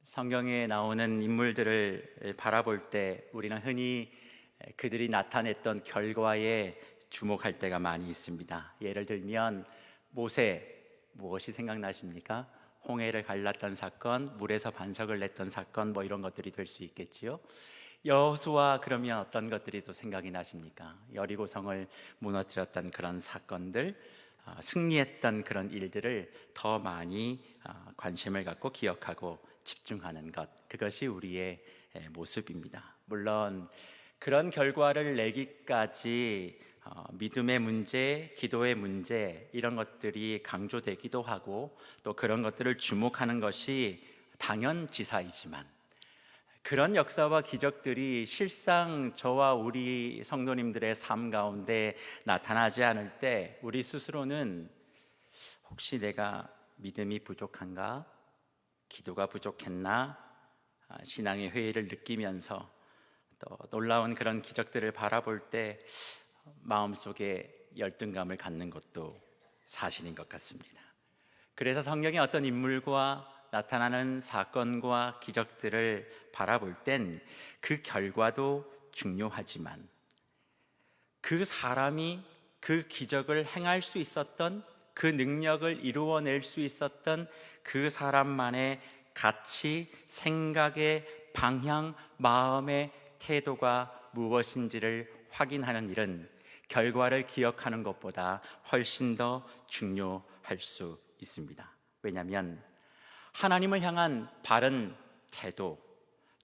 성경에 나오는 인물들을 바라볼 때 우리는 흔히 그들이 나타냈던 결과에 주목할 때가 많이 있습니다. 예를 들면 모세, 무엇이 생각나십니까? 홍해를 갈랐던 사건, 물에서 반석을 냈던 사건, 이런 것들이 될 수 있겠지요. 여호수아, 그러면 어떤 것들이 또 생각이 나십니까? 여리고성을 무너뜨렸던 그런 사건들, 승리했던 그런 일들을 더 많이 관심을 갖고 기억하고 집중하는 것, 그것이 우리의 모습입니다. 물론 그런 결과를 내기까지 믿음의 문제, 기도의 문제, 이런 것들이 강조되기도 하고 또 그런 것들을 주목하는 것이 당연지사이지만, 그런 역사와 기적들이 실상 저와 우리 성도님들의 삶 가운데 나타나지 않을 때 우리 스스로는 혹시 내가 믿음이 부족한가? 기도가 부족했나? 신앙의 회의를 느끼면서 또 놀라운 그런 기적들을 바라볼 때 마음속에 열등감을 갖는 것도 사실인 것 같습니다. 그래서 성경의 어떤 인물과 나타나는 사건과 기적들을 바라볼 땐 그 결과도 중요하지만 그 사람이 그 기적을 행할 수 있었던, 그 능력을 이루어낼 수 있었던 그 사람만의 가치, 생각의 방향, 마음의 태도가 무엇인지를 확인하는 일은 결과를 기억하는 것보다 훨씬 더 중요할 수 있습니다. 왜냐하면 하나님을 향한 바른 태도,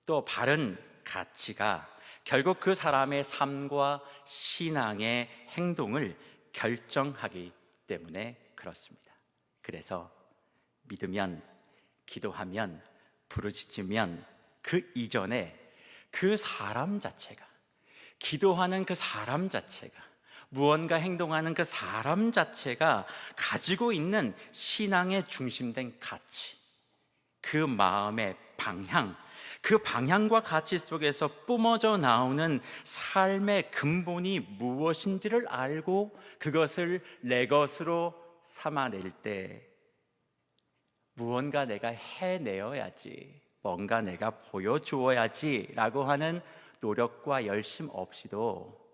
또 바른 가치가 결국 그 사람의 삶과 신앙의 행동을 결정하기 때문에 그렇습니다. 그래서 믿으면, 기도하면, 부르짖으면 그 이전에 그 사람 자체가, 기도하는 그 사람 자체가, 무언가 행동하는 그 사람 자체가 가지고 있는 신앙의 중심된 가치, 그 마음의 방향, 그 방향과 가치 속에서 뿜어져 나오는 삶의 근본이 무엇인지를 알고 그것을 내 것으로 삼아낼 때 무언가 내가 해내어야지, 뭔가 내가 보여주어야지 라고 하는 노력과 열심 없이도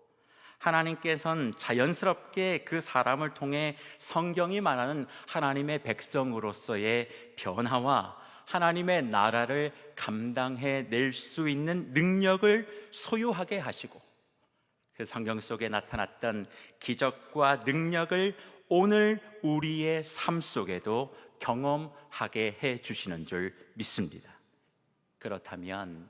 하나님께서는 자연스럽게 그 사람을 통해 성경이 말하는 하나님의 백성으로서의 변화와 하나님의 나라를 감당해낼 수 있는 능력을 소유하게 하시고, 그 성경 속에 나타났던 기적과 능력을 오늘 우리의 삶 속에도 경험하게 해주시는 줄 믿습니다. 그렇다면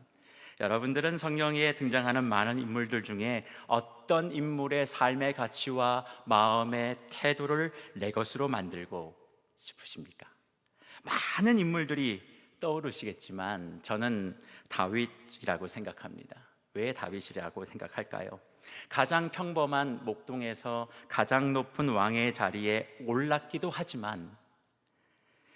여러분들은 성경에 등장하는 많은 인물들 중에 어떤 인물의 삶의 가치와 마음의 태도를 내 것으로 만들고 싶으십니까? 많은 인물들이 떠오르시겠지만 저는 다윗이라고 생각합니다. 왜 다윗이라고 생각할까요? 가장 평범한 목동에서 가장 높은 왕의 자리에 올랐기도 하지만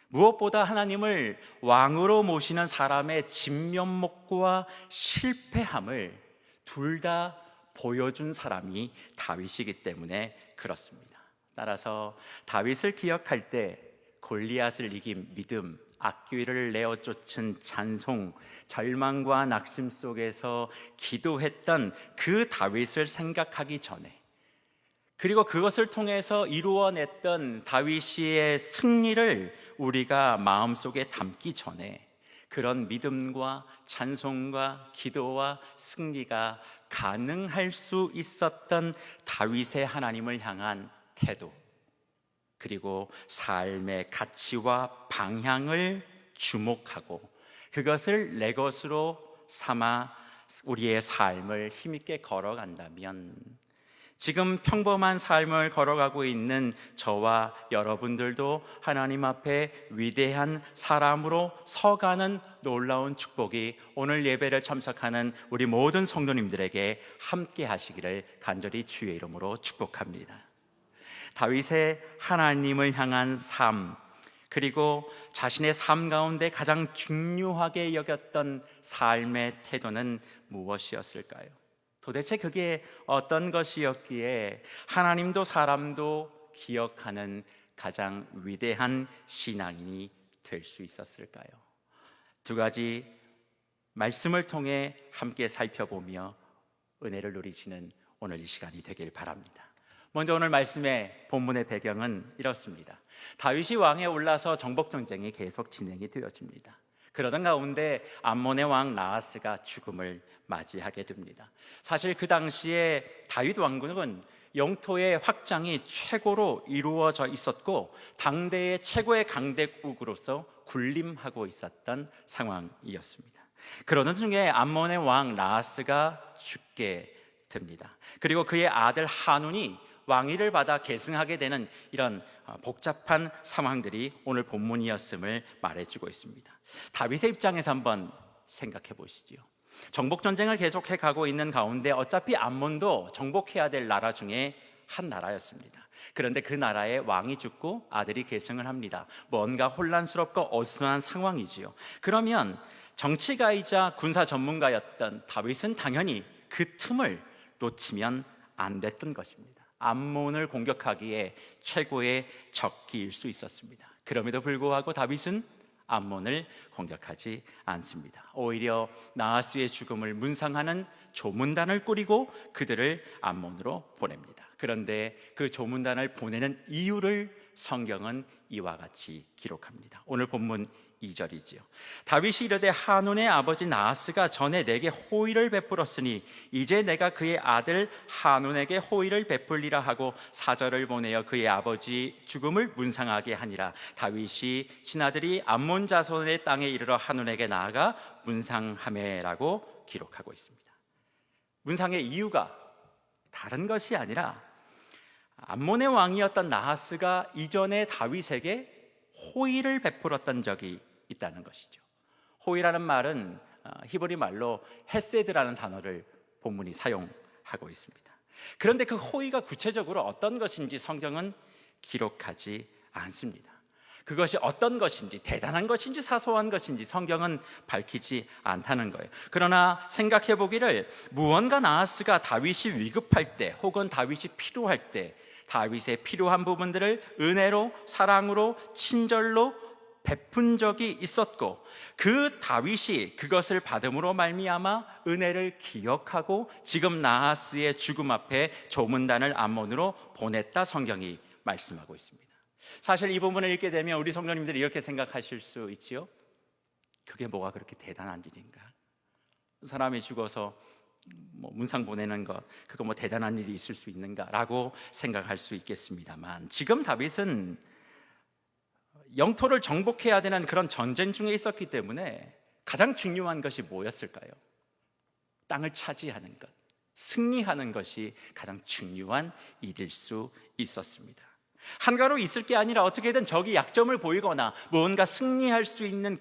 무엇보다 하나님을 왕으로 모시는 사람의 진면목과 실패함을 둘 다 보여준 사람이 다윗이기 때문에 그렇습니다. 따라서 다윗을 기억할 때 골리앗을 이긴 믿음, 악귀를 내어 쫓은 찬송, 절망과 낙심 속에서 기도했던 그 다윗을 생각하기 전에, 그리고 그것을 통해서 이루어냈던 다윗의 승리를 우리가 마음속에 담기 전에 그런 믿음과 찬송과 기도와 승리가 가능할 수 있었던 다윗의 하나님을 향한 태도, 그리고 삶의 가치와 방향을 주목하고 그것을 내 것으로 삼아 우리의 삶을 힘있게 걸어간다면 지금 평범한 삶을 걸어가고 있는 저와 여러분들도 하나님 앞에 위대한 사람으로 서가는 놀라운 축복이 오늘 예배를 참석하는 우리 모든 성도님들에게 함께 하시기를 간절히 주의 이름으로 축복합니다. 다윗의 하나님을 향한 삶, 그리고 자신의 삶 가운데 가장 중요하게 여겼던 삶의 태도는 무엇이었을까요? 도대체 그게 어떤 것이었기에 하나님도 사람도 기억하는 가장 위대한 신앙인이 될 수 있었을까요? 두 가지 말씀을 통해 함께 살펴보며 은혜를 누리시는 오늘 이 시간이 되길 바랍니다. 먼저 오늘 말씀의 본문의 배경은 이렇습니다. 다윗이 왕에 올라서 정복전쟁이 계속 진행이 되어집니다. 그러던 가운데 암몬의 왕 나하스가 죽음을 맞이하게 됩니다. 사실 그 당시에 다윗 왕국은 영토의 확장이 최고로 이루어져 있었고 당대의 최고의 강대국으로서 군림하고 있었던 상황이었습니다. 그러던 중에 암몬의 왕 나하스가 죽게 됩니다. 그리고 그의 아들 하눈이 왕위를 받아 계승하게 되는 이런 복잡한 상황들이 오늘 본문이었음을 말해주고 있습니다. 다윗의 입장에서 한번 생각해 보시죠. 정복전쟁을 계속해 가고 있는 가운데 어차피 암몬도 정복해야 될 나라 중에 한 나라였습니다. 그런데 그 나라의 왕이 죽고 아들이 계승을 합니다. 뭔가 혼란스럽고 어수선한 상황이지요. 그러면 정치가이자 군사 전문가였던 다윗은 당연히 그 틈을 놓치면 안 됐던 것입니다. 암몬을 공격하기에 최고의 적기일 수 있었습니다. 그럼에도 불구하고 다윗은 암몬을 공격하지 않습니다. 오히려 나하스의 죽음을 문상하는 조문단을 꾸리고 그들을 암몬으로 보냅니다. 그런데 그 조문단을 보내는 이유를 성경은 이와 같이 기록합니다. 오늘 본문 2절이지요. 다윗이 이르되 하눈의 아버지 나하스가 전에 내게 호의를 베풀었으니 이제 내가 그의 아들 하눈에게 호의를 베풀리라 하고 사절을 보내어 그의 아버지 죽음을 문상하게 하니라. 다윗이 신하들이 암몬 자손의 땅에 이르러 하눈에게 나아가 문상하매라고 기록하고 있습니다. 문상의 이유가 다른 것이 아니라 암몬의 왕이었던 나하스가 이전에 다윗에게 호의를 베풀었던 적이 있다는 것이죠. 호의라는 말은 히브리 말로 헤세드라는 단어를 본문이 사용하고 있습니다. 그런데 그 호의가 구체적으로 어떤 것인지 성경은 기록하지 않습니다. 그것이 어떤 것인지, 대단한 것인지 사소한 것인지 성경은 밝히지 않다는 거예요. 그러나 생각해 보기를 무언가 나하스가 다윗이 위급할 때 혹은 다윗이 필요할 때 다윗의 필요한 부분들을 은혜로, 사랑으로, 친절로 베푼 적이 있었고 그 다윗이 그것을 받음으로 말미암아 은혜를 기억하고 지금 나하스의 죽음 앞에 조문단을 암몬으로 보냈다 성경이 말씀하고 있습니다. 사실 이 부분을 읽게 되면 우리 성도님들이 이렇게 생각하실 수 있지요. 그게 뭐가 그렇게 대단한 일인가? 사람이 죽어서 문상 보내는 것, 그거 뭐 대단한 일이 있을 수 있는가라고 생각할 수 있겠습니다만 지금 다윗은 영토를 정복해야 되는 그런 전쟁 중에 있었기 때문에 가장 중요한 것이 뭐였을까요? 땅을 차지하는 것, 승리하는 것이 가장 중요한 일일 수 있었습니다. 한가로 있을 게 아니라 어떻게든 적이 약점을 보이거나 무언가 승리할 수 있는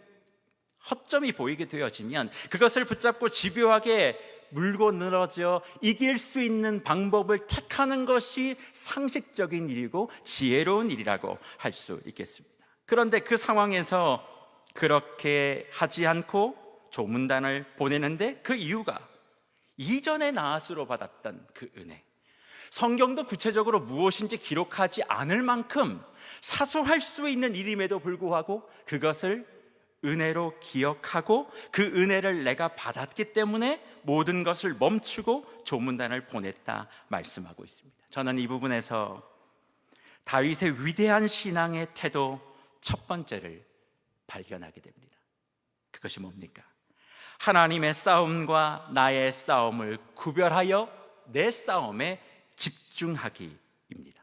허점이 보이게 되어지면 그것을 붙잡고 집요하게 물고 늘어져 이길 수 있는 방법을 택하는 것이 상식적인 일이고 지혜로운 일이라고 할 수 있겠습니다. 그런데 그 상황에서 그렇게 하지 않고 조문단을 보내는데 그 이유가 이전에 나하스로 받았던 그 은혜, 성경도 구체적으로 무엇인지 기록하지 않을 만큼 사소할 수 있는 일임에도 불구하고 그것을 은혜로 기억하고 그 은혜를 내가 받았기 때문에 모든 것을 멈추고 조문단을 보냈다 말씀하고 있습니다. 저는 이 부분에서 다윗의 위대한 신앙의 태도 첫 번째를 발견하게 됩니다. 그것이 뭡니까? 하나님의 싸움과 나의 싸움을 구별하여 내 싸움에 집중하기입니다.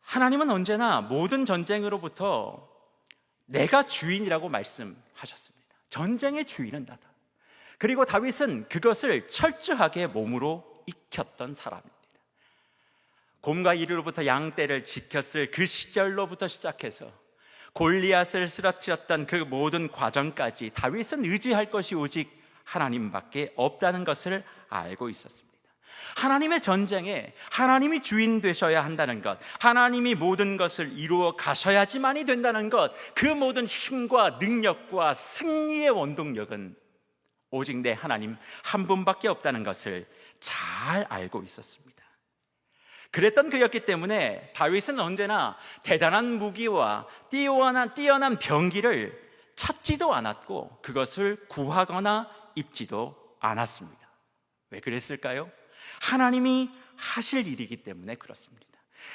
하나님은 언제나 모든 전쟁으로부터 내가 주인이라고 말씀하셨습니다. 전쟁의 주인은 나다. 그리고 다윗은 그것을 철저하게 몸으로 익혔던 사람입니다. 곰과 이리로부터 양떼를 지켰을 그 시절로부터 시작해서 골리앗을 쓰러뜨렸던 그 모든 과정까지 다윗은 의지할 것이 오직 하나님밖에 없다는 것을 알고 있었습니다. 하나님의 전쟁에 하나님이 주인 되셔야 한다는 것, 하나님이 모든 것을 이루어 가셔야지만이 된다는 것, 그 모든 힘과 능력과 승리의 원동력은 오직 내 하나님 한 분밖에 없다는 것을 잘 알고 있었습니다. 그랬던 그였기 때문에 다윗은 언제나 대단한 무기와 뛰어난 병기를 찾지도 않았고 그것을 구하거나 입지도 않았습니다. 왜 그랬을까요? 하나님이 하실 일이기 때문에 그렇습니다.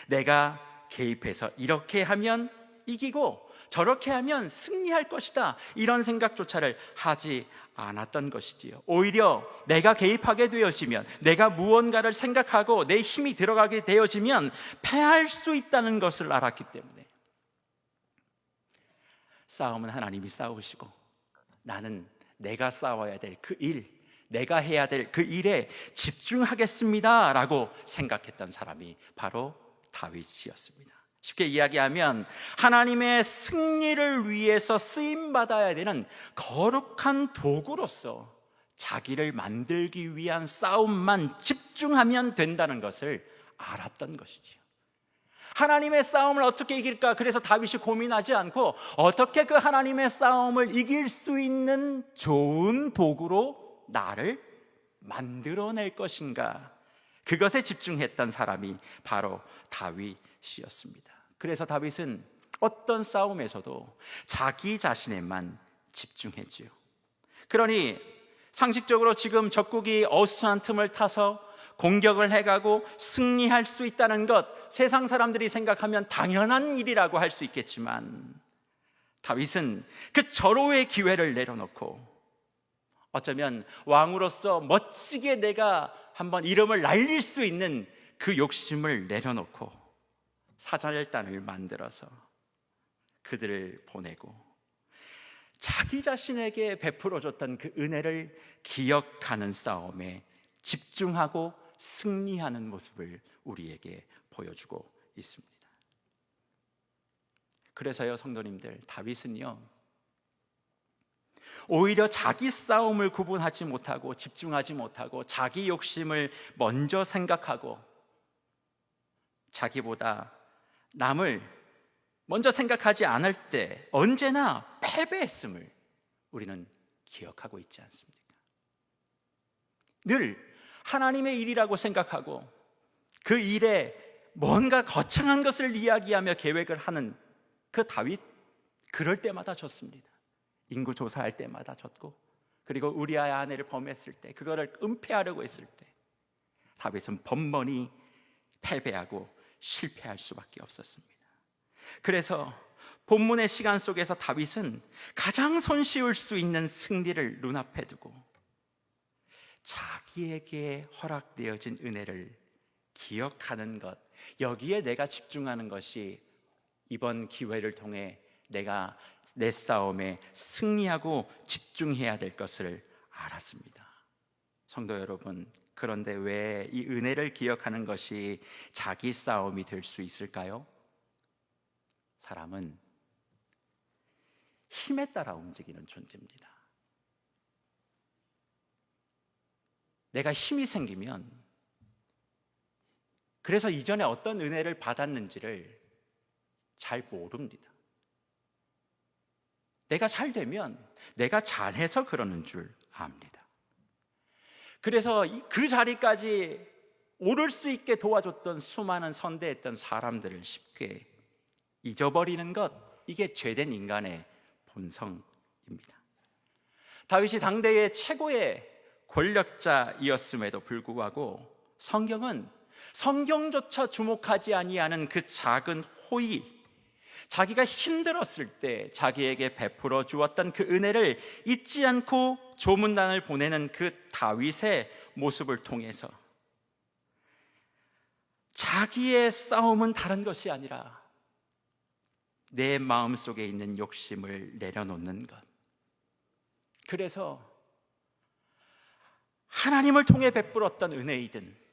내가 개입해서 이렇게 하면 이기고 저렇게 하면 승리할 것이다, 이런 생각조차를 하지 않았던 것이지요. 오히려 내가 개입하게 되어지면, 내가 무언가를 생각하고 내 힘이 들어가게 되어지면 패할 수 있다는 것을 알았기 때문에 싸움은 하나님이 싸우시고 나는 내가 싸워야 될 그 일, 내가 해야 될 그 일에 집중하겠습니다 라고 생각했던 사람이 바로 다윗이었습니다. 쉽게 이야기하면 하나님의 승리를 위해서 쓰임받아야 되는 거룩한 도구로서 자기를 만들기 위한 싸움만 집중하면 된다는 것을 알았던 것이지요. 하나님의 싸움을 어떻게 이길까? 그래서 다윗이 고민하지 않고 어떻게 그 하나님의 싸움을 이길 수 있는 좋은 도구로 나를 만들어낼 것인가? 그것에 집중했던 사람이 바로 다윗이었습니다. 그래서 다윗은 어떤 싸움에서도 자기 자신에만 집중했지요. 그러니 상식적으로 지금 적국이 어수선한 틈을 타서 공격을 해가고 승리할 수 있다는 것, 세상 사람들이 생각하면 당연한 일이라고 할 수 있겠지만 다윗은 그 절호의 기회를 내려놓고 어쩌면 왕으로서 멋지게 내가 한번 이름을 날릴 수 있는 그 욕심을 내려놓고 사절단을 만들어서 그들을 보내고 자기 자신에게 베풀어줬던 그 은혜를 기억하는 싸움에 집중하고 승리하는 모습을 우리에게 보여주고 있습니다. 그래서요, 성도님들, 다윗은요 오히려 자기 싸움을 구분하지 못하고 집중하지 못하고 자기 욕심을 먼저 생각하고 자기보다 남을 먼저 생각하지 않을 때 언제나 패배했음을 우리는 기억하고 있지 않습니까? 늘 하나님의 일이라고 생각하고 그 일에 뭔가 거창한 것을 이야기하며 계획을 하는 그 다윗, 그럴 때마다 졌습니다. 인구 조사할 때마다 졌고, 그리고 우리아의 아내를 범했을 때, 그거를 은폐하려고 했을 때 다윗은 번번이 패배하고 실패할 수밖에 없었습니다. 그래서 본문의 시간 속에서 다윗은 가장 손쉬울 수 있는 승리를 눈앞에 두고 자기에게 허락되어진 은혜를 기억하는 것, 여기에 내가 집중하는 것이 이번 기회를 통해 내가 내 싸움에 승리하고 집중해야 될 것을 알았습니다. 성도 여러분, 그런데 왜 이 은혜를 기억하는 것이 자기 싸움이 될 수 있을까요? 사람은 힘에 따라 움직이는 존재입니다. 내가 힘이 생기면, 그래서 이전에 어떤 은혜를 받았는지를 잘 모릅니다. 내가 잘 되면 내가 잘해서 그러는 줄 압니다. 그래서 그 자리까지 오를 수 있게 도와줬던 수많은 선대했던 사람들을 쉽게 잊어버리는 것, 이게 죄된 인간의 본성입니다. 다윗이 당대의 최고의 권력자이었음에도 불구하고 성경은 성경조차 주목하지 아니하는 그 작은 호의, 자기가 힘들었을 때 자기에게 베풀어 주었던 그 은혜를 잊지 않고 조문단을 보내는 그 다윗의 모습을 통해서 자기의 싸움은 다른 것이 아니라 내 마음속에 있는 욕심을 내려놓는 것, 그래서 하나님을 통해 베풀었던 은혜이든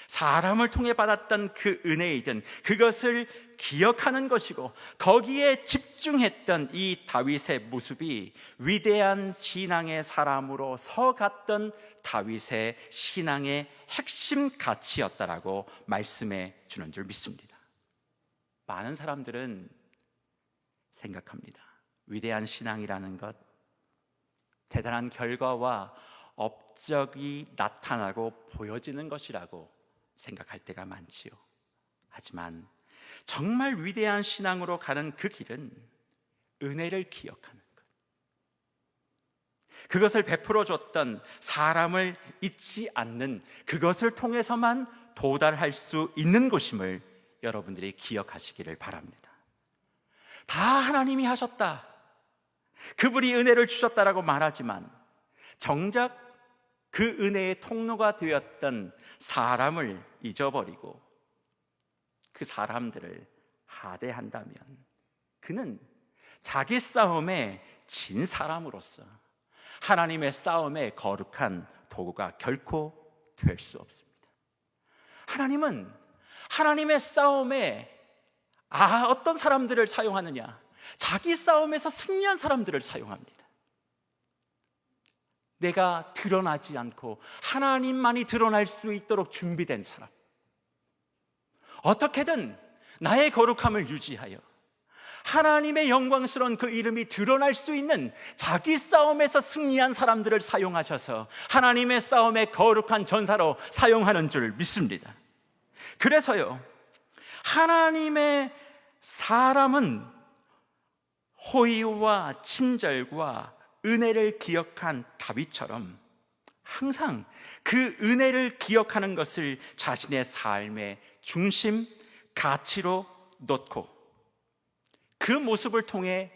사람을 통해 받았던 그 은혜이든 그것을 기억하는 것이고, 거기에 집중했던 이 다윗의 모습이 위대한 신앙의 사람으로 서갔던 다윗의 신앙의 핵심 가치였다라고 말씀해 주는 줄 믿습니다. 많은 사람들은 생각합니다. 위대한 신앙이라는 것, 대단한 결과와 업적이 나타나고 보여지는 것이라고 생각할 때가 많지요. 하지만 정말 위대한 신앙으로 가는 그 길은 은혜를 기억하는 것, 그것을 베풀어 줬던, 사람을 잊지 않는, 그것을 통해서만 도달할 수 있는 곳임을 여러분들이 기억하시기를 바랍니다. 다 하나님이 하셨다, 그분이 은혜를 주셨다라고 말하지만 정작 그 은혜의 통로가 되었던 사람을 잊어버리고 그 사람들을 하대한다면 그는 자기 싸움에 진 사람으로서 하나님의 싸움에 거룩한 도구가 결코 될 수 없습니다. 하나님은 하나님의 싸움에 어떤 사람들을 사용하느냐? 자기 싸움에서 승리한 사람들을 사용합니다. 내가 드러나지 않고 하나님만이 드러날 수 있도록 준비된 사람, 어떻게든 나의 거룩함을 유지하여 하나님의 영광스러운 그 이름이 드러날 수 있는 자기 싸움에서 승리한 사람들을 사용하셔서 하나님의 싸움에 거룩한 전사로 사용하는 줄 믿습니다. 그래서요, 하나님의 사람은 호의와 친절과 은혜를 기억한 다윗처럼 항상 그 은혜를 기억하는 것을 자신의 삶의 중심, 가치로 놓고 그 모습을 통해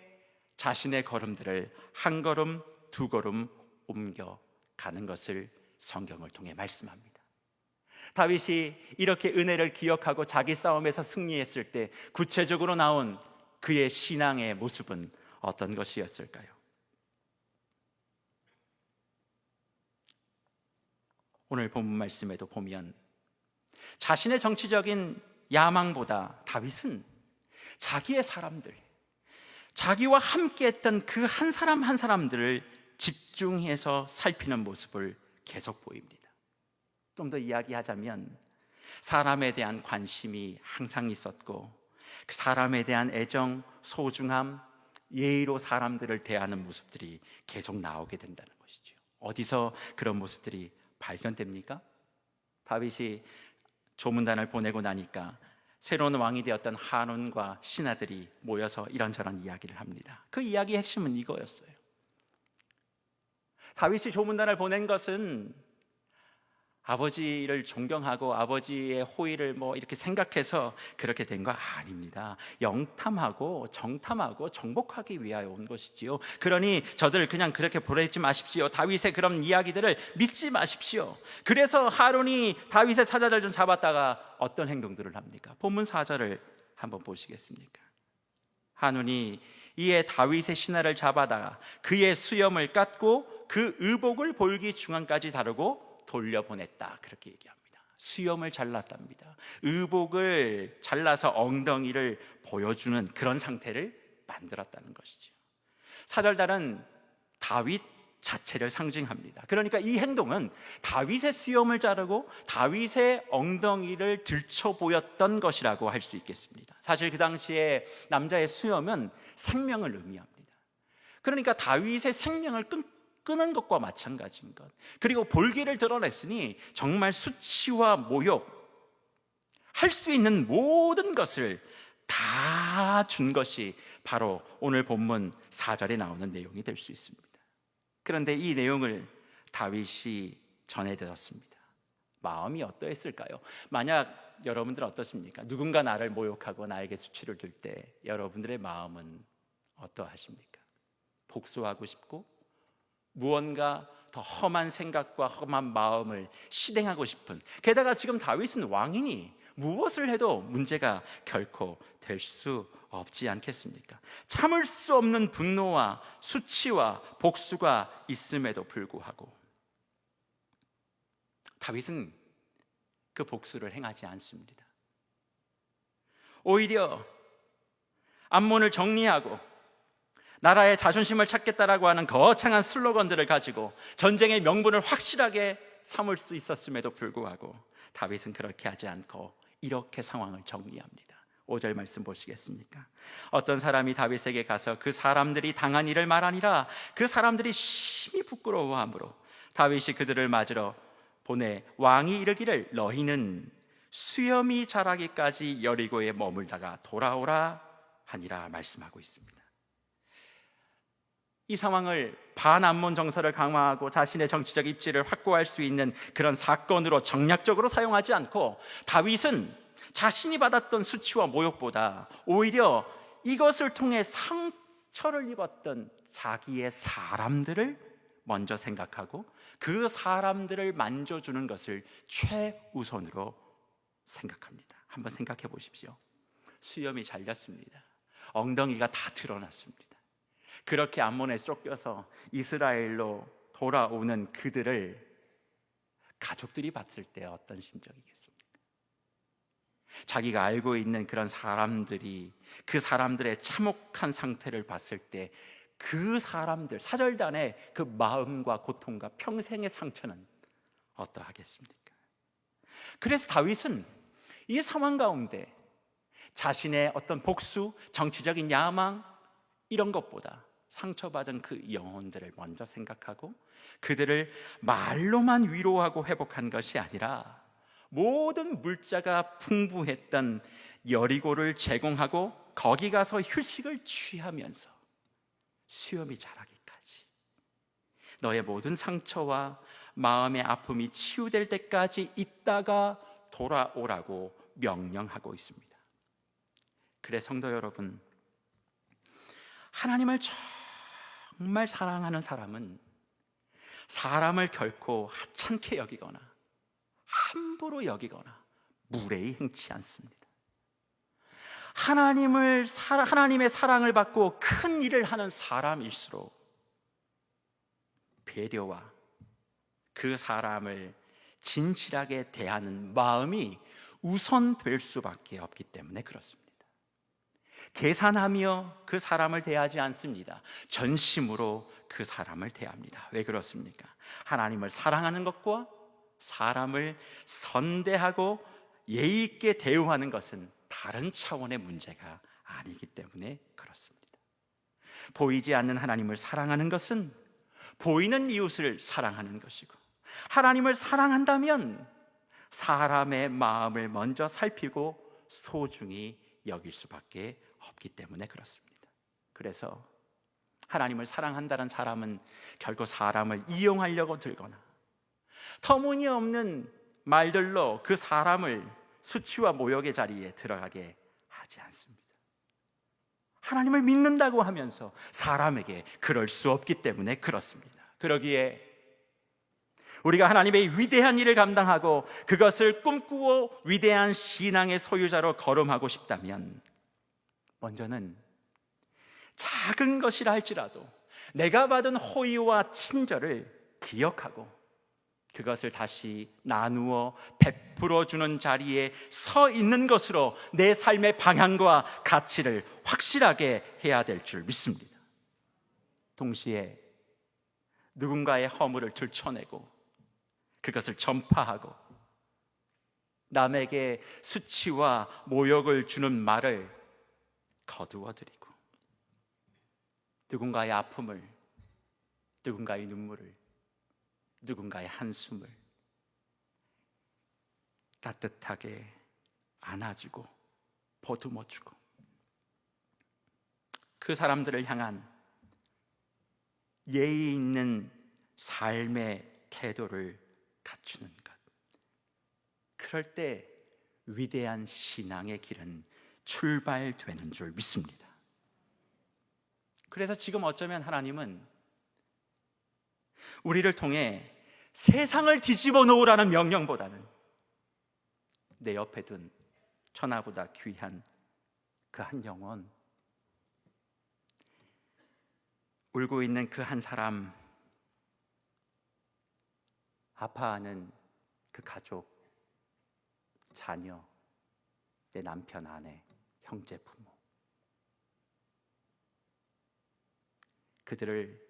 자신의 걸음들을 한 걸음 두 걸음 옮겨가는 것을 성경을 통해 말씀합니다. 다윗이 이렇게 은혜를 기억하고 자기 싸움에서 승리했을 때 구체적으로 나온 그의 신앙의 모습은 어떤 것이었을까요? 오늘 본문 말씀에도 보면 자신의 정치적인 야망보다 다윗은 자기의 사람들, 자기와 함께했던 그 한 사람 한 사람들을 집중해서 살피는 모습을 계속 보입니다. 좀 더 이야기하자면 사람에 대한 관심이 항상 있었고 그 사람에 대한 애정, 소중함, 예의로 사람들을 대하는 모습들이 계속 나오게 된다는 것이죠. 어디서 그런 모습들이 발견됩니까? 다윗이 조문단을 보내고 나니까 새로운 왕이 되었던 한온과 신하들이 모여서 이런저런 이야기를 합니다. 그 이야기의 핵심은 이거였어요. 다윗이 조문단을 보낸 것은 아버지를 존경하고 아버지의 호의를 이렇게 생각해서 그렇게 된 거 아닙니다. 영탐하고 정탐하고 정복하기 위하여 온 것이지요. 그러니 저들 그냥 그렇게 보내지 마십시오. 다윗의 그런 이야기들을 믿지 마십시오. 그래서 하론이 다윗의 사자들 좀 잡았다가 어떤 행동들을 합니까? 본문 4절을 한번 보시겠습니까? 한온이 이에 다윗의 신하를 잡아다가 그의 수염을 깎고 그 의복을 볼기 중앙까지 다루고 돌려보냈다, 그렇게 얘기합니다. 수염을 잘랐답니다. 의복을 잘라서 엉덩이를 보여주는 그런 상태를 만들었다는 것이죠. 사절단은 다윗 자체를 상징합니다. 그러니까 이 행동은 다윗의 수염을 자르고 다윗의 엉덩이를 들춰 보였던 것이라고 할 수 있겠습니다. 사실 그 당시에 남자의 수염은 생명을 의미합니다. 그러니까 다윗의 생명을 끄는 것과 마찬가지인 것, 그리고 볼기를 드러냈으니 정말 수치와 모욕, 할 수 있는 모든 것을 다 준 것이 바로 오늘 본문 4절에 나오는 내용이 될 수 있습니다. 그런데 이 내용을 다윗이 전해들었습니다. 마음이 어떠했을까요? 만약 여러분들은 어떻습니까? 누군가 나를 모욕하고 나에게 수치를 줄 때 여러분들의 마음은 어떠하십니까? 복수하고 싶고 무언가 더 험한 생각과 험한 마음을 실행하고 싶은, 게다가 지금 다윗은 왕이니 무엇을 해도 문제가 결코 될 수 없지 않겠습니까? 참을 수 없는 분노와 수치와 복수가 있음에도 불구하고 다윗은 그 복수를 행하지 않습니다. 오히려 암몬을 정리하고 나라의 자존심을 찾겠다라고 하는 거창한 슬로건들을 가지고 전쟁의 명분을 확실하게 삼을 수 있었음에도 불구하고 다윗은 그렇게 하지 않고 이렇게 상황을 정리합니다. 5절 말씀 보시겠습니까? 어떤 사람이 다윗에게 가서 그 사람들이 당한 일을 말하니라. 그 사람들이 심히 부끄러워하므로 다윗이 그들을 맞으러 보내 왕이 이르기를 너희는 수염이 자라기까지 여리고에 머물다가 돌아오라 하니라 말씀하고 있습니다. 이 상황을 반암몬 정서를 강화하고 자신의 정치적 입지를 확고할 수 있는 그런 사건으로 정략적으로 사용하지 않고, 다윗은 자신이 받았던 수치와 모욕보다 오히려 이것을 통해 상처를 입었던 자기의 사람들을 먼저 생각하고 그 사람들을 만져주는 것을 최우선으로 생각합니다. 한번 생각해 보십시오. 수염이 잘렸습니다. 엉덩이가 다 드러났습니다. 그렇게 암몬에 쫓겨서 이스라엘로 돌아오는 그들을 가족들이 봤을 때 어떤 심정이겠습니까? 자기가 알고 있는 그런 사람들이 그 사람들의 참혹한 상태를 봤을 때 그 사람들, 사절단의 그 마음과 고통과 평생의 상처는 어떠하겠습니까? 그래서 다윗은 이 상황 가운데 자신의 어떤 복수, 정치적인 야망 이런 것보다 상처받은 그 영혼들을 먼저 생각하고 그들을 말로만 위로하고 회복한 것이 아니라 모든 물자가 풍부했던 여리고를 제공하고 거기 가서 휴식을 취하면서 수염이 자라기까지 너의 모든 상처와 마음의 아픔이 치유될 때까지 있다가 돌아오라고 명령하고 있습니다. 그래 성도 여러분, 하나님을 정말 사랑하는 사람은 사람을 결코 하찮게 여기거나 함부로 여기거나 무례히 행치 않습니다. 하나님의 사랑을 받고 큰 일을 하는 사람일수록 배려와 그 사람을 진실하게 대하는 마음이 우선될 수밖에 없기 때문에 그렇습니다. 계산하며 그 사람을 대하지 않습니다. 전심으로 그 사람을 대합니다. 왜 그렇습니까? 하나님을 사랑하는 것과 사람을 선대하고 예의 있게 대우하는 것은 다른 차원의 문제가 아니기 때문에 그렇습니다. 보이지 않는 하나님을 사랑하는 것은 보이는 이웃을 사랑하는 것이고, 하나님을 사랑한다면 사람의 마음을 먼저 살피고 소중히 여길 수밖에 없기 때문에 그렇습니다. 그래서 하나님을 사랑한다는 사람은 결코 사람을 이용하려고 들거나 터무니없는 말들로 그 사람을 수치와 모욕의 자리에 들어가게 하지 않습니다. 하나님을 믿는다고 하면서 사람에게 그럴 수 없기 때문에 그렇습니다. 그러기에 우리가 하나님의 위대한 일을 감당하고 그것을 꿈꾸고 위대한 신앙의 소유자로 거듭하고 싶다면 먼저는 작은 것이라 할지라도 내가 받은 호의와 친절을 기억하고 그것을 다시 나누어 베풀어 주는 자리에 서 있는 것으로 내 삶의 방향과 가치를 확실하게 해야 될 줄 믿습니다. 동시에 누군가의 허물을 들춰내고 그것을 전파하고 남에게 수치와 모욕을 주는 말을 거두어드리고 누군가의 아픔을, 누군가의 눈물을, 누군가의 한숨을 따뜻하게 안아주고 보듬어주고 그 사람들을 향한 예의 있는 삶의 태도를 갖추는 것, 그럴 때 위대한 신앙의 길은 출발되는 줄 믿습니다. 그래서 지금 어쩌면 하나님은 우리를 통해 세상을 뒤집어 놓으라는 명령보다는 내 옆에 둔 천하보다 귀한 그 한 영혼, 울고 있는 그 한 사람, 아파하는 그 가족, 자녀, 내 남편, 아내, 형제, 부모, 그들을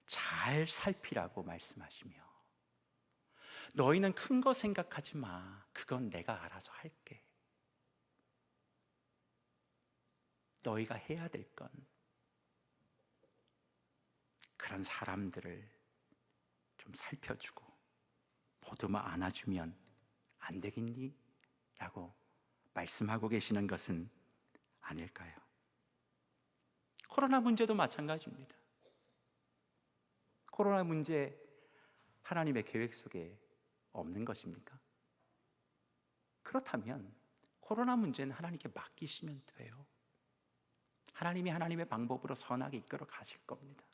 잘 살피라고 말씀하시며 너희는 큰 거 생각하지 마. 그건 내가 알아서 할게. 너희가 해야 될 건 그런 사람들을 좀 살펴주고 보듬어 안아주면 안 되겠니? 라고 말씀하고 계시는 것은 아닐까요? 코로나 문제도 마찬가지입니다. 코로나 문제 하나님의 계획 속에 없는 것입니까? 그렇다면 코로나 문제는 하나님께 맡기시면 돼요. 하나님이 하나님의 방법으로 선하게 이끌어 가실 겁니다.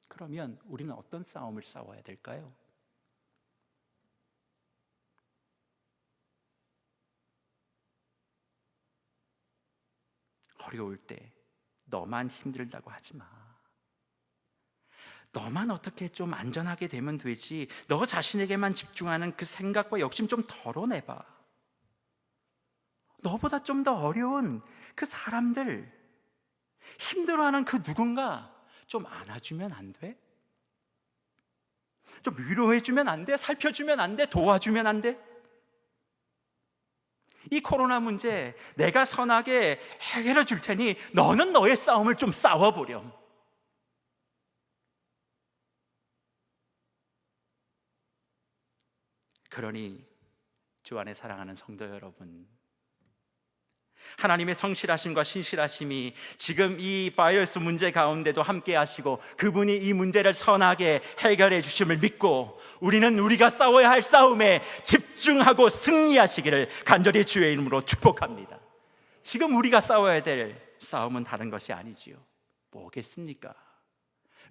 그러면 우리는 어떤 싸움을 싸워야 될까요? 어려울 때 너만 힘들다고 하지 마. 너만 어떻게 좀 안전하게 되면 되지, 너 자신에게만 집중하는 그 생각과 욕심 좀 덜어내봐. 너보다 좀 더 어려운 그 사람들, 힘들어하는 그 누군가 좀 안아주면 안 돼? 좀 위로해주면 안 돼? 살펴주면 안 돼? 도와주면 안 돼? 이 코로나 문제 내가 선하게 해결해 줄 테니 너는 너의 싸움을 좀 싸워보렴. 그러니 주 안에 사랑하는 성도 여러분, 하나님의 성실하심과 신실하심이 지금 이 바이러스 문제 가운데도 함께 하시고 그분이 이 문제를 선하게 해결해 주심을 믿고 우리는 우리가 싸워야 할 싸움에 집중하고 승리하시기를 간절히 주의 이름으로 축복합니다. 지금 우리가 싸워야 될 싸움은 다른 것이 아니지요. 뭐겠습니까?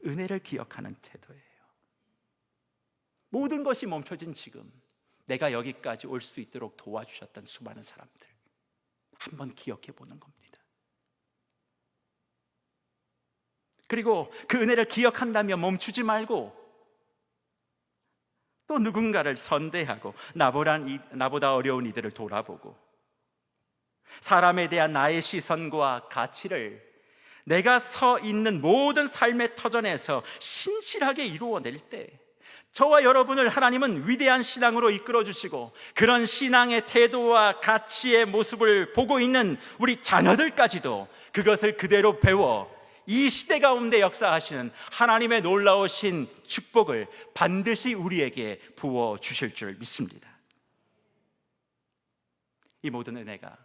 은혜를 기억하는 태도예요. 모든 것이 멈춰진 지금 내가 여기까지 올 수 있도록 도와주셨던 수많은 사람들 한번 기억해 보는 겁니다. 그리고 그 은혜를 기억한다면 멈추지 말고 또 누군가를 선대하고 나보다 어려운 이들을 돌아보고 사람에 대한 나의 시선과 가치를 내가 서 있는 모든 삶의 터전에서 신실하게 이루어낼 때 저와 여러분을 하나님은 위대한 신앙으로 이끌어주시고 그런 신앙의 태도와 가치의 모습을 보고 있는 우리 자녀들까지도 그것을 그대로 배워 이 시대 가운데 역사하시는 하나님의 놀라우신 축복을 반드시 우리에게 부어주실 줄 믿습니다. 이 모든 은혜가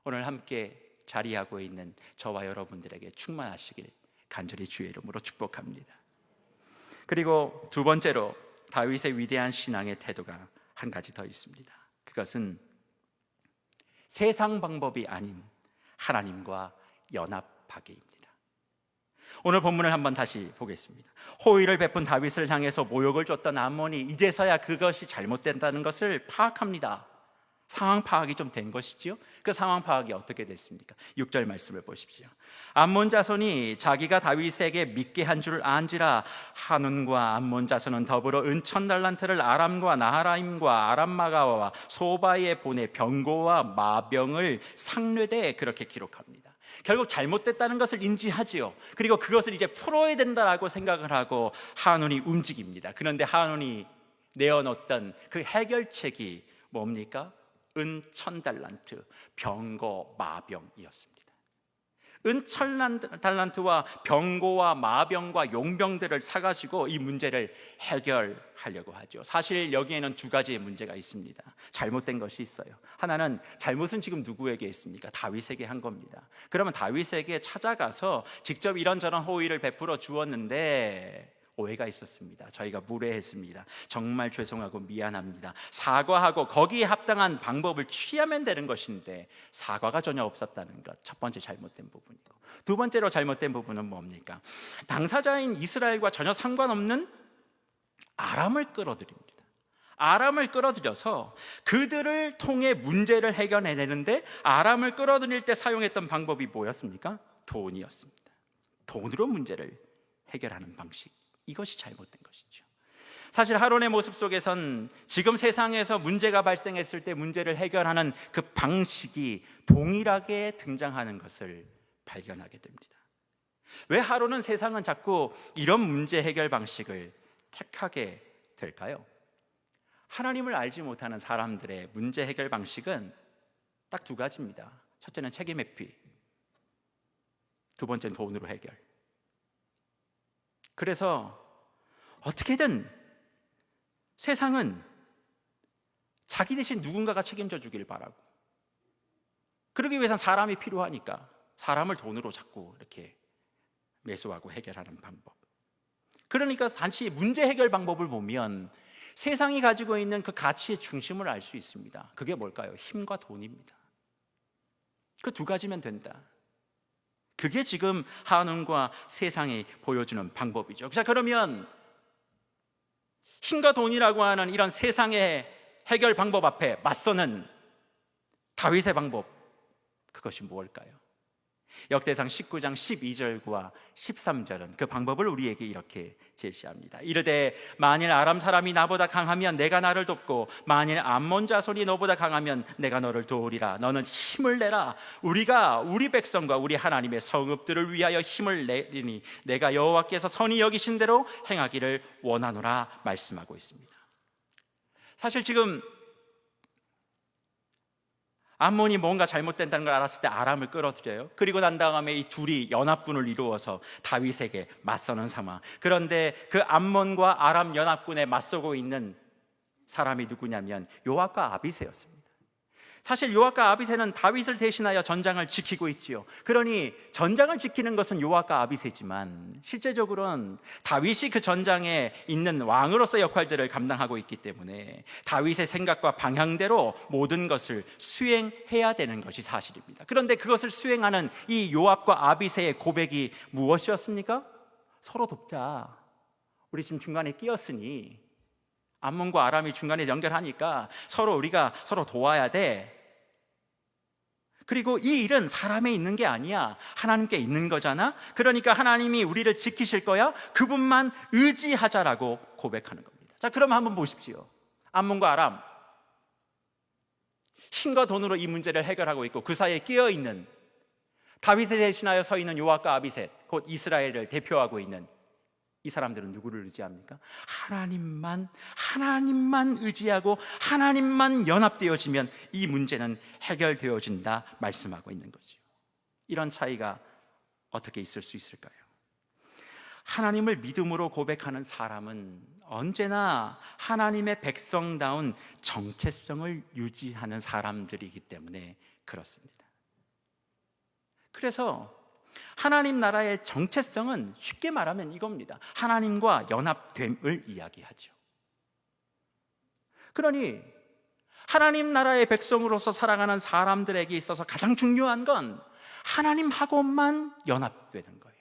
오늘 함께 자리하고 있는 저와 여러분들에게 충만하시길 간절히 주의 이름으로 축복합니다. 그리고 두 번째로 다윗의 위대한 신앙의 태도가 한 가지 더 있습니다. 그것은 세상 방법이 아닌 하나님과 연합하기입니다. 오늘 본문을 한번 다시 보겠습니다. 호의를 베푼 다윗을 향해서 모욕을 줬던 암몬이 이제서야 그것이 잘못된다는 것을 파악합니다. 상황 파악이 좀 된 것이지요. 그 상황 파악이 어떻게 됐습니까? 6절 말씀을 보십시오. 암몬 자손이 자기가 다윗에게 믿게 한 줄 안지라 한운과 암몬 자손은 더불어 은천 달란트를 아람과 나하라임과 아람마가와 소바에 보내 병고와 마병을 상뢰되 그렇게 기록합니다. 결국 잘못됐다는 것을 인지하지요. 그리고 그것을 이제 풀어야 된다라고 생각을 하고 한운이 움직입니다. 그런데 한운이 내어놓던 그 해결책이 뭡니까? 은천달란트, 병거, 마병이었습니다. 은천달란트와 병고와 마병과 용병들을 사가지고 이 문제를 해결하려고 하죠. 사실 여기에는 두 가지의 문제가 있습니다. 잘못된 것이 있어요. 하나는 잘못은 지금 누구에게 있습니까? 다윗에게 한 겁니다. 그러면 다윗에게 찾아가서 직접 이런저런 호의를 베풀어 주었는데 오해가 있었습니다. 저희가 무례했습니다. 정말 죄송하고 미안합니다. 사과하고 거기에 합당한 방법을 취하면 되는 것인데 사과가 전혀 없었다는 것, 첫 번째 잘못된 부분이고, 두 번째로 잘못된 부분은 뭡니까? 당사자인 이스라엘과 전혀 상관없는 아람을 끌어들입니다. 아람을 끌어들여서 그들을 통해 문제를 해결해내는데 아람을 끌어들일 때 사용했던 방법이 뭐였습니까? 돈이었습니다. 돈으로 문제를 해결하는 방식, 이것이 잘못된 것이죠. 사실 하론의 모습 속에선 지금 세상에서 문제가 발생했을 때 문제를 해결하는 그 방식이 동일하게 등장하는 것을 발견하게 됩니다. 왜 하론은 세상은 자꾸 이런 문제 해결 방식을 택하게 될까요? 하나님을 알지 못하는 사람들의 문제 해결 방식은 딱 두 가지입니다. 첫째는 책임 회피, 두 번째는 돈으로 해결. 그래서 어떻게든 세상은 자기 대신 누군가가 책임져 주길 바라고, 그러기 위해선 사람이 필요하니까 사람을 돈으로 자꾸 이렇게 매수하고 해결하는 방법. 그러니까 단지 문제 해결 방법을 보면 세상이 가지고 있는 그 가치의 중심을 알 수 있습니다. 그게 뭘까요? 힘과 돈입니다. 그 두 가지면 된다. 그게 지금 한원과 세상이 보여주는 방법이죠. 자, 그러면 힘과 돈이라고 하는 이런 세상의 해결 방법 앞에 맞서는 다윗의 방법, 그것이 무엇일까요? 역대상 19장 12절과 13절은 그 방법을 우리에게 이렇게 제시합니다. 이르되 만일 아람 사람이 나보다 강하면 내가 나를 돕고 만일 암몬 자손이 너보다 강하면 내가 너를 도우리라. 너는 힘을 내라. 우리가 우리 백성과 우리 하나님의 성읍들을 위하여 힘을 내리니 내가 여호와께서 선히 여기신 대로 행하기를 원하노라 말씀하고 있습니다. 사실 지금 암몬이 뭔가 잘못된다는 걸 알았을 때 아람을 끌어들여요. 그리고 난 다음에 이 둘이 연합군을 이루어서 다윗에게 맞서는 상황. 그런데 그 암몬과 아람 연합군에 맞서고 있는 사람이 누구냐면 요압과 아비새였습니다. 사실 요압과 아비새는 다윗을 대신하여 전장을 지키고 있지요. 그러니 전장을 지키는 것은 요압과 아비새지만 실제적으로는 다윗이 그 전장에 있는 왕으로서 역할들을 감당하고 있기 때문에 다윗의 생각과 방향대로 모든 것을 수행해야 되는 것이 사실입니다. 그런데 그것을 수행하는 이 요압과 아비새의 고백이 무엇이었습니까? 서로 돕자. 우리 지금 중간에 끼었으니 암몬과 아람이 중간에 연결하니까 우리가 서로 도와야 돼. 그리고 이 일은 사람에 있는 게 아니야. 하나님께 있는 거잖아. 그러니까 하나님이 우리를 지키실 거야. 그분만 의지하자라고 고백하는 겁니다. 자, 그럼 한번 보십시오. 암몬과 아람, 힘과 돈으로 이 문제를 해결하고 있고 그 사이에 끼어 있는 다윗을 대신하여 서 있는 요압과 아비셋, 곧 이스라엘을 대표하고 있는 이 사람들은 누구를 의지합니까? 하나님만 의지하고 하나님만 연합되어지면 이 문제는 해결되어진다 말씀하고 있는 거죠. 이런 차이가 어떻게 있을 수 있을까요? 하나님을 믿음으로 고백하는 사람은 언제나 하나님의 백성다운 정체성을 유지하는 사람들이기 때문에 그렇습니다. 그래서 하나님 나라의 정체성은 쉽게 말하면 이겁니다. 하나님과 연합됨을 이야기하죠. 그러니 하나님 나라의 백성으로서 살아가는 사람들에게 있어서 가장 중요한 건 하나님하고만 연합되는 거예요.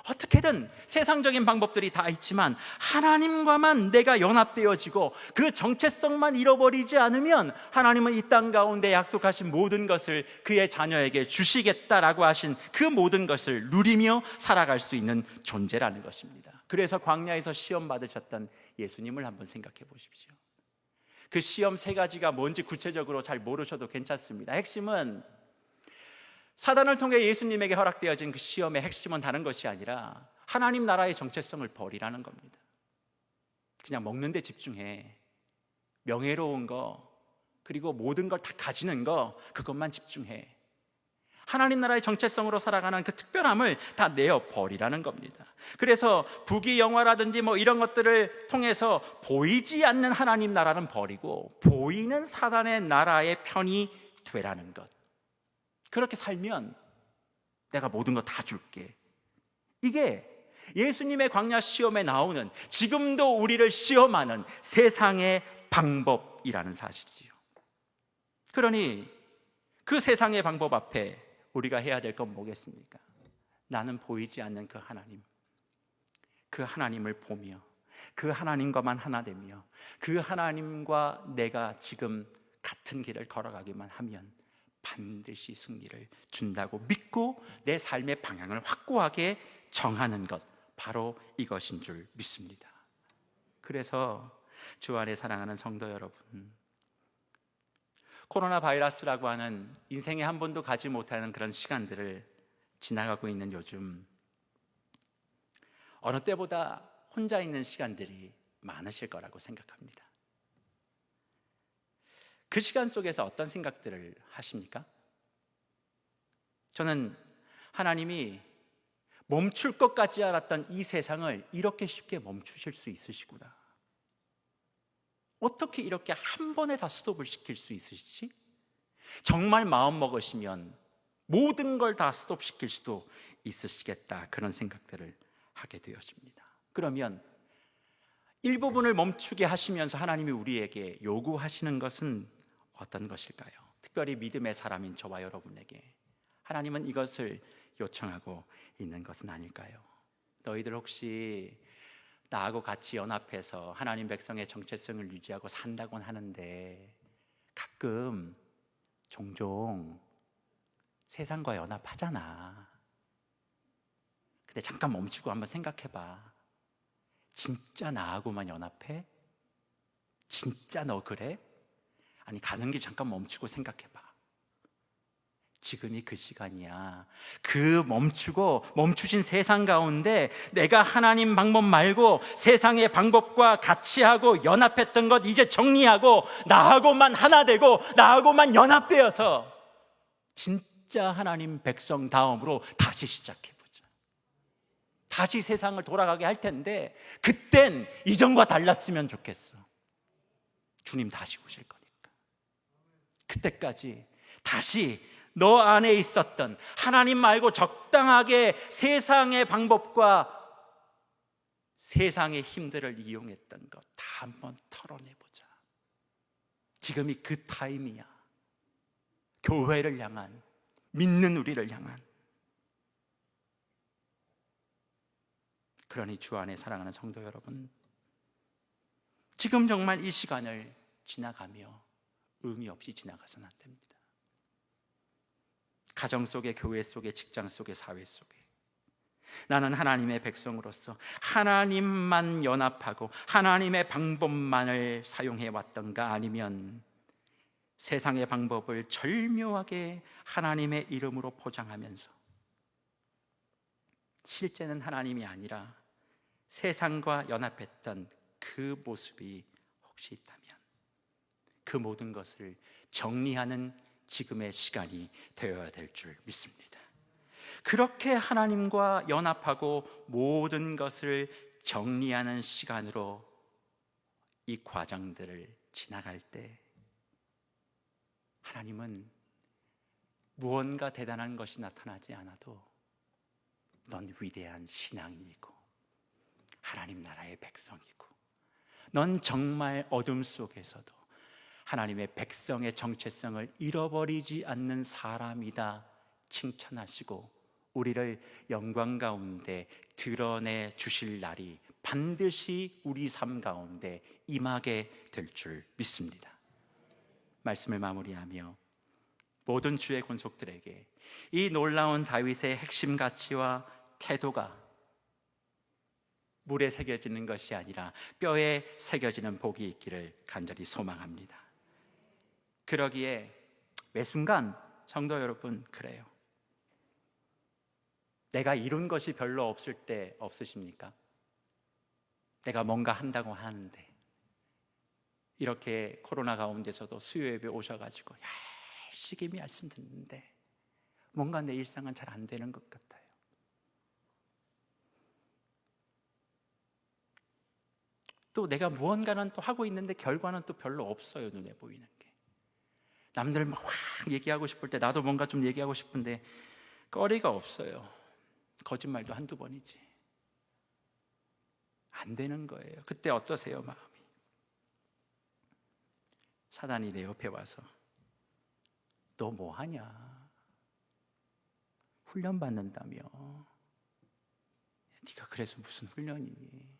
어떻게든 세상적인 방법들이 다 있지만 하나님과만 내가 연합되어지고 그 정체성만 잃어버리지 않으면 하나님은 이 땅 가운데 약속하신 모든 것을 그의 자녀에게 주시겠다라고 하신 그 모든 것을 누리며 살아갈 수 있는 존재라는 것입니다. 그래서 광야에서 시험 받으셨던 예수님을 한번 생각해 보십시오. 그 시험 세 가지가 뭔지 구체적으로 잘 모르셔도 괜찮습니다. 핵심은 사단을 통해 예수님에게 허락되어진 그 시험의 핵심은 다른 것이 아니라 하나님 나라의 정체성을 버리라는 겁니다. 그냥 먹는 데 집중해. 명예로운 거, 그리고 모든 걸 다 가지는 거, 그것만 집중해. 하나님 나라의 정체성으로 살아가는 그 특별함을 다 내어버리라는 겁니다. 그래서 부귀 영화라든지 이런 것들을 통해서 보이지 않는 하나님 나라는 버리고 보이는 사단의 나라의 편이 되라는 것. 그렇게 살면 내가 모든 거 다 줄게. 이게 예수님의 광야 시험에 나오는, 지금도 우리를 시험하는 세상의 방법이라는 사실이지요. 그러니 그 세상의 방법 앞에 우리가 해야 될 건 뭐겠습니까? 나는 보이지 않는 그 하나님, 그 하나님을 보며 그 하나님과만 하나 되며 그 하나님과 내가 지금 같은 길을 걸어가기만 하면 반드시 승리를 준다고 믿고 내 삶의 방향을 확고하게 정하는 것, 바로 이것인 줄 믿습니다. 그래서 주 안에 사랑하는 성도 여러분, 코로나 바이러스라고 하는 인생에 한 번도 가지 못하는 그런 시간들을 지나가고 있는 요즘, 어느 때보다 혼자 있는 시간들이 많으실 거라고 생각합니다. 그 시간 속에서 어떤 생각들을 하십니까? 저는 하나님이 멈출 것까지 알았던 이 세상을 이렇게 쉽게 멈추실 수 있으시구나. 어떻게 이렇게 한 번에 다 스톱을 시킬 수 있으시지? 정말 마음 먹으시면 모든 걸 다 스톱시킬 수도 있으시겠다, 그런 생각들을 하게 되어집니다. 그러면 일부분을 멈추게 하시면서 하나님이 우리에게 요구하시는 것은 어떤 것일까요? 특별히 믿음의 사람인 저와 여러분에게 하나님은 이것을 요청하고 있는 것은 아닐까요? 너희들 혹시 나하고 같이 연합해서 하나님 백성의 정체성을 유지하고 산다곤 하는데 가끔 종종 세상과 연합하잖아. 근데 잠깐 멈추고 한번 생각해봐. 진짜 나하고만 연합해? 진짜 너 그래? 아니, 가는 길 잠깐 멈추고 생각해봐. 지금이 그 시간이야. 그 멈추진 세상 가운데 내가 하나님 방법 말고 세상의 방법과 같이 하고 연합했던 것 이제 정리하고 나하고만 하나 되고 나하고만 연합되어서 진짜 하나님 백성 다음으로 다시 시작해보자. 다시 세상을 돌아가게 할 텐데 그땐 이전과 달랐으면 좋겠어. 주님 다시 오실 거니까. 그때까지 다시 너 안에 있었던 하나님 말고 적당하게 세상의 방법과 세상의 힘들을 이용했던 것 다 한번 털어내보자. 지금이 그 타임이야. 교회를 향한, 믿는 우리를 향한. 그러니 주 안에 사랑하는 성도 여러분, 지금 정말 이 시간을 지나가며 의미 없이 지나가서는 안 됩니다. 가정 속에, 교회 속에, 직장 속에, 사회 속에 나는 하나님의 백성으로서 하나님만 연합하고 하나님의 방법만을 사용해 왔던가, 아니면 세상의 방법을 절묘하게 하나님의 이름으로 포장하면서 실제는 하나님이 아니라 세상과 연합했던 그 모습이 혹시 있다면 그 모든 것을 정리하는 지금의 시간이 되어야 될 줄 믿습니다. 그렇게 하나님과 연합하고 모든 것을 정리하는 시간으로 이 과정들을 지나갈 때 하나님은 무언가 대단한 것이 나타나지 않아도 넌 위대한 신앙인이고 하나님 나라의 백성이고 넌 정말 어둠 속에서도 하나님의 백성의 정체성을 잃어버리지 않는 사람이다 칭찬하시고 우리를 영광 가운데 드러내 주실 날이 반드시 우리 삶 가운데 임하게 될 줄 믿습니다. 말씀을 마무리하며 모든 주의 권속들에게 이 놀라운 다윗의 핵심 가치와 태도가 물에 새겨지는 것이 아니라 뼈에 새겨지는 복이 있기를 간절히 소망합니다. 그러기에 매 순간 성도 여러분, 그래요. 내가 이룬 것이 별로 없을 때 없으십니까? 내가 뭔가 한다고 하는데 이렇게 코로나 가운데서도 수요 예배 오셔가지고 열심히 말씀 듣는데 뭔가 내 일상은 잘 안 되는 것 같아요. 또 내가 무언가는 또 하고 있는데 결과는 또 별로 없어요. 눈에 보이는 게. 남들 막 얘기하고 싶을 때 나도 뭔가 좀 얘기하고 싶은데 거리가 없어요. 거짓말도 한두 번이지. 안 되는 거예요. 그때 어떠세요, 마음이? 사단이 내 옆에 와서 너 뭐 하냐? 훈련 받는다며. 네가 그래서 무슨 훈련이니?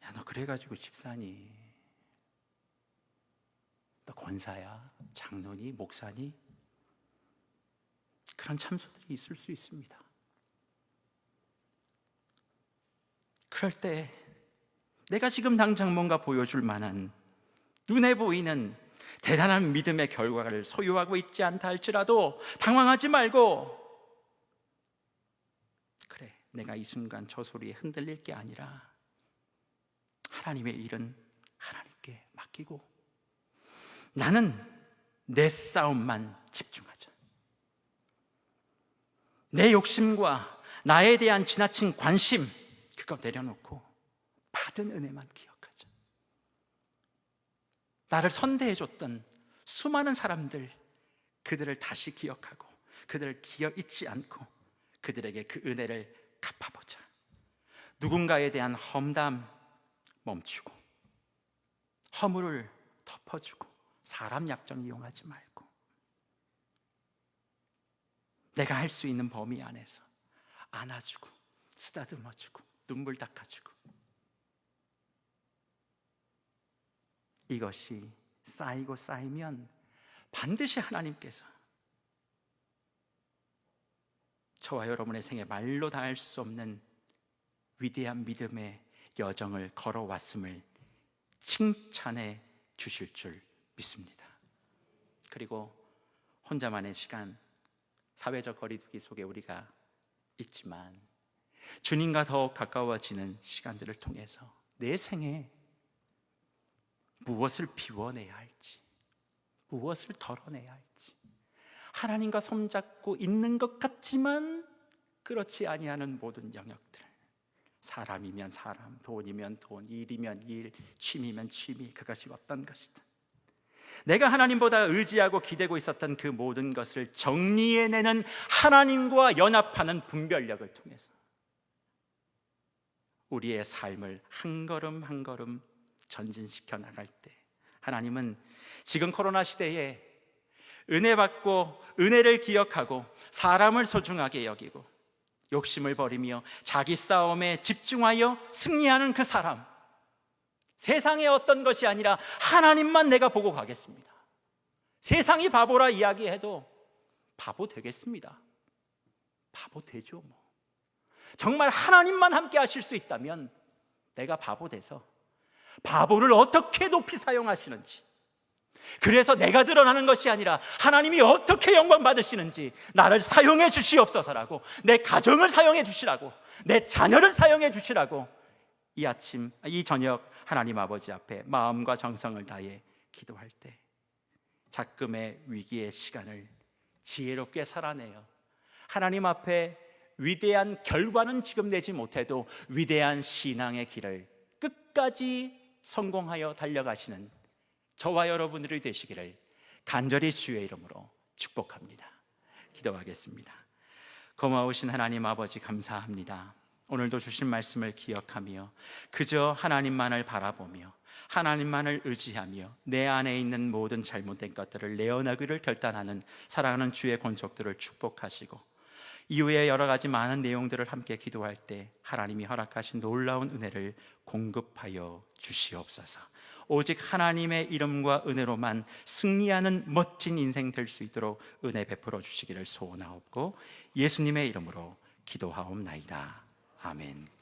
야, 너 그래가지고 집사니? 너 권사야? 장로니? 목사니? 그런 참소들이 있을 수 있습니다. 그럴 때 내가 지금 당장 뭔가 보여줄 만한 눈에 보이는 대단한 믿음의 결과를 소유하고 있지 않다 할지라도 당황하지 말고, 그래, 내가 이 순간 저 소리에 흔들릴 게 아니라 하나님의 일은 하나님께 맡기고 나는 내 싸움만 집중하자. 내 욕심과 나에 대한 지나친 관심 그거 내려놓고 받은 은혜만 기억하자. 나를 선대해줬던 수많은 사람들, 그들을 다시 기억하고 그들을 잊지 않고 그들에게 그 은혜를 갚아보자. 누군가에 대한 험담 멈추고, 허물을 덮어주고, 사람 약점 이용하지 말고 내가 할 수 있는 범위 안에서 안아주고, 쓰다듬어주고, 눈물 닦아주고, 이것이 쌓이고 쌓이면 반드시 하나님께서 저와 여러분의 생에 말로 다 할 수 없는 위대한 믿음의 여정을 걸어왔음을 칭찬해 주실 줄 믿습니다. 그리고 혼자만의 시간, 사회적 거리두기 속에 우리가 있지만 주님과 더욱 가까워지는 시간들을 통해서 내 생에 무엇을 비워내야 할지, 무엇을 덜어내야 할지, 하나님과 손잡고 있는 것 같지만 그렇지 아니하는 모든 영역들, 사람이면 사람, 돈이면 돈, 일이면 일, 취미면 취미, 그것이 어떤 것이든 내가 하나님보다 의지하고 기대고 있었던 그 모든 것을 정리해내는 하나님과 연합하는 분별력을 통해서 우리의 삶을 한 걸음 한 걸음 전진시켜 나갈 때, 하나님은 지금 코로나 시대에 은혜 받고 은혜를 기억하고 사람을 소중하게 여기고 욕심을 버리며 자기 싸움에 집중하여 승리하는 그 사람, 세상의 어떤 것이 아니라 하나님만 내가 보고 가겠습니다. 세상이 바보라 이야기해도 바보 되겠습니다. 바보 되죠 뭐. 정말 하나님만 함께 하실 수 있다면 내가 바보 돼서 바보를 어떻게 높이 사용하시는지, 그래서 내가 드러나는 것이 아니라 하나님이 어떻게 영광 받으시는지 나를 사용해 주시옵소서라고, 내 가정을 사용해 주시라고, 내 자녀를 사용해 주시라고 이 아침, 이 저녁 하나님 아버지 앞에 마음과 정성을 다해 기도할 때 작금의 위기의 시간을 지혜롭게 살아내요 하나님 앞에 위대한 결과는 지금 내지 못해도 위대한 신앙의 길을 끝까지 성공하여 달려가시는 저와 여러분들이 되시기를 간절히 주의 이름으로 축복합니다. 기도하겠습니다. 고마우신 하나님 아버지, 감사합니다. 오늘도 주신 말씀을 기억하며 그저 하나님만을 바라보며 하나님만을 의지하며 내 안에 있는 모든 잘못된 것들을 내어나기를 결단하는 사랑하는 주의 권속들을 축복하시고, 이후에 여러 가지 많은 내용들을 함께 기도할 때 하나님이 허락하신 놀라운 은혜를 공급하여 주시옵소서. 오직 하나님의 이름과 은혜로만 승리하는 멋진 인생 될 수 있도록 은혜 베풀어 주시기를 소원하옵고 예수님의 이름으로 기도하옵나이다. 아멘.